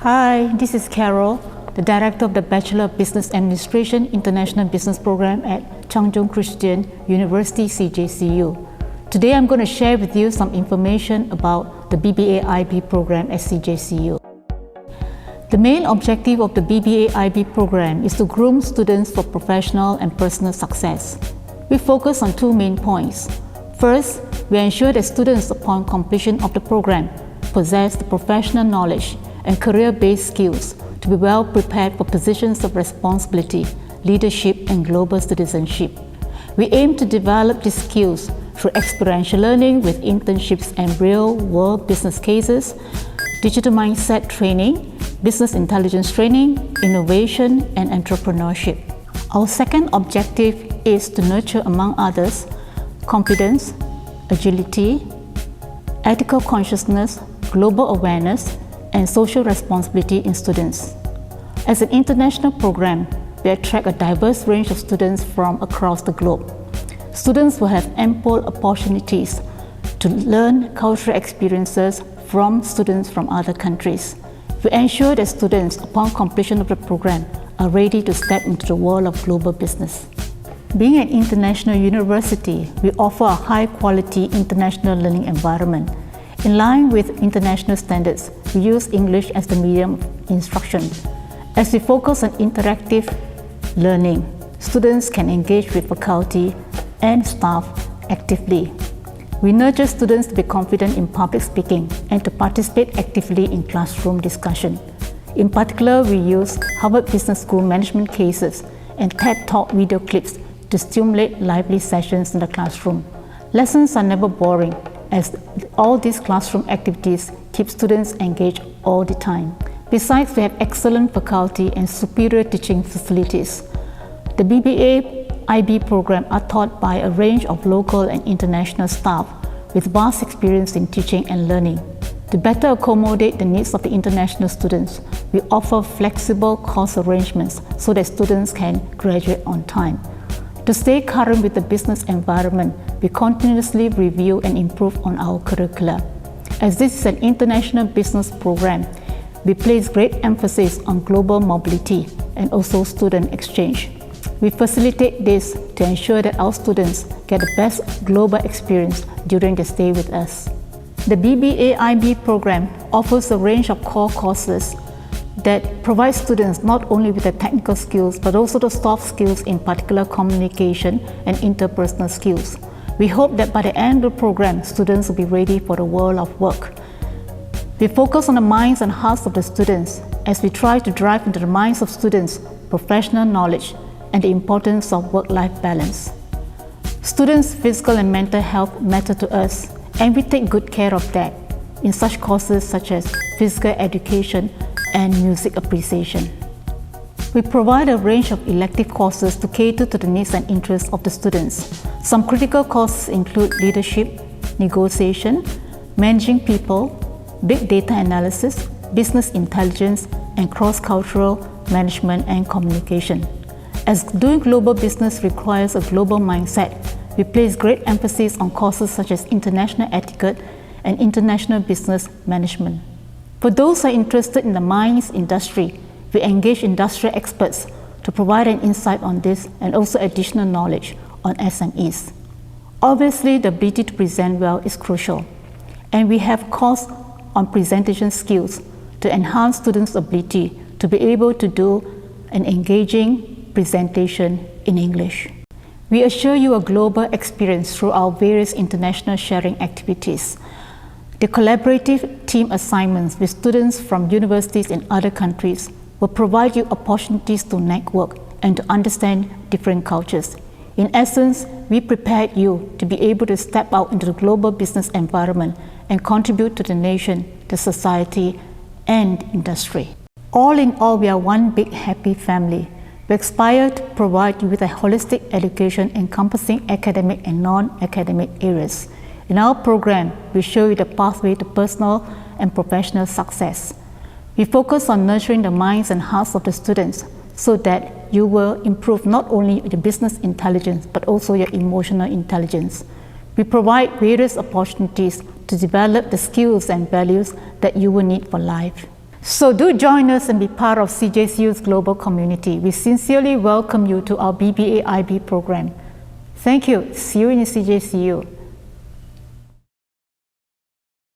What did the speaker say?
Hi, this is Carol, the Director of the Bachelor of Business Administration International Business Program at Changchun Christian University CJCU. Today I'm going to share with you some information about the BBA IB program at CJCU. The main objective of the BBA IB program is to groom students for professional and personal success. We focus on two main points. First, we ensure that students upon completion of the program possess the professional knowledge and career-based skills to be well prepared for positions of responsibility, leadership, and global citizenship. We aim to develop these skills through experiential learning with internships and real-world business cases, digital mindset training, business intelligence training, innovation, and entrepreneurship. Our second objective is to nurture, among others, confidence, agility, ethical consciousness, global awareness, and social responsibility in students. As an international program, we attract a diverse range of students from across the globe. Students will have ample opportunities to learn cultural experiences from students from other countries. We ensure that students, upon completion of the program, are ready to step into the world of global business. Being an international university, we offer a high-quality international learning environment. In line with international standards, we use English as the medium of instruction. As we focus on interactive learning, students can engage with faculty and staff actively. We nurture students to be confident in public speaking and to participate actively in classroom discussion. In particular, we use Harvard Business School management cases and TED Talk video clips to stimulate lively sessions in the classroom. Lessons are never boring, as all these classroom activities keep students engaged all the time. Besides, we have excellent faculty and superior teaching facilities. The BBA IB program are taught by a range of local and international staff with vast experience in teaching and learning. To better accommodate the needs of the international students, we offer flexible course arrangements so that students can graduate on time. To stay current with the business environment, we continuously review and improve on our curricula. As this is an international business program, we place great emphasis on global mobility and also student exchange. We facilitate this to ensure that our students get the best global experience during their stay with us. The BBA IB program offers a range of core courses that provide students not only with the technical skills but also the soft skills, in particular communication and interpersonal skills. We hope that by the end of the program, students will be ready for the world of work. We focus on the minds and hearts of the students as we try to drive into the minds of students professional knowledge and the importance of work-life balance. Students' physical and mental health matter to us, and we take good care of that in such courses such as physical education and music appreciation. We provide a range of elective courses to cater to the needs and interests of the students. Some critical courses include leadership, negotiation, managing people, big data analysis, business intelligence, and cross-cultural management and communication. As doing global business requires a global mindset, we place great emphasis on courses such as international etiquette and international business management. For those who are interested in the mines industry, we engage industrial experts to provide an insight on this and also additional knowledge on SMEs. Obviously, the ability to present well is crucial, and we have courses on presentation skills to enhance students' ability to be able to do an engaging presentation in English. We assure you a global experience through our various international sharing activities. The collaborative team assignments with students from universities in other countries will provide you opportunities to network and to understand different cultures. In essence, we prepared you to be able to step out into the global business environment and contribute to the nation, the society, and industry. All in all, we are one big happy family. We aspire to provide you with a holistic education encompassing academic and non-academic areas. In our program, we show you the pathway to personal and professional success. We focus on nurturing the minds and hearts of the students so that you will improve not only your business intelligence but also your emotional intelligence. We provide various opportunities to develop the skills and values that you will need for life. So do join us and be part of CJCU's global community. We sincerely welcome you to our BBA IB program. Thank you. See you in the CJCU.